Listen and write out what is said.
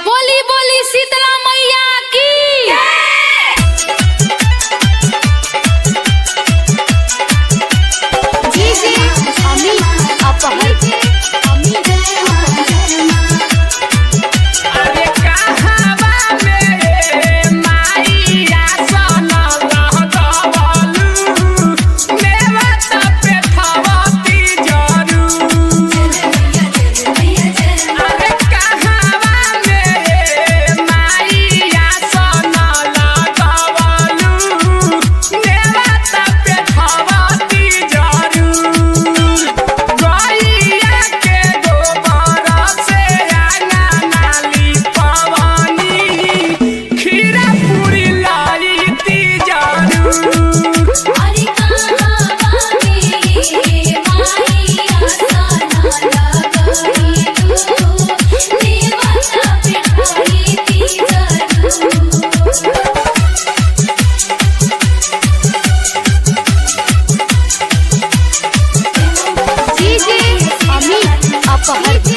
बोली बोली शीतला मैया की। डीजे अमित अपहर। अरे कहवा मेरे माईया सोना लहगवलू मेवा तपे थवती जरू। अरे कहवा मेरे माईया सोना लहगवलू मेवा तपे थवती जरू। गैया के गोबर से आंगना लिपवनी खीरा पूरी लाईती जरू। अरे कहवा मेरे माईया सोना लगवलू मेवा तपे थवती जरू। डीजे अमित अपहर।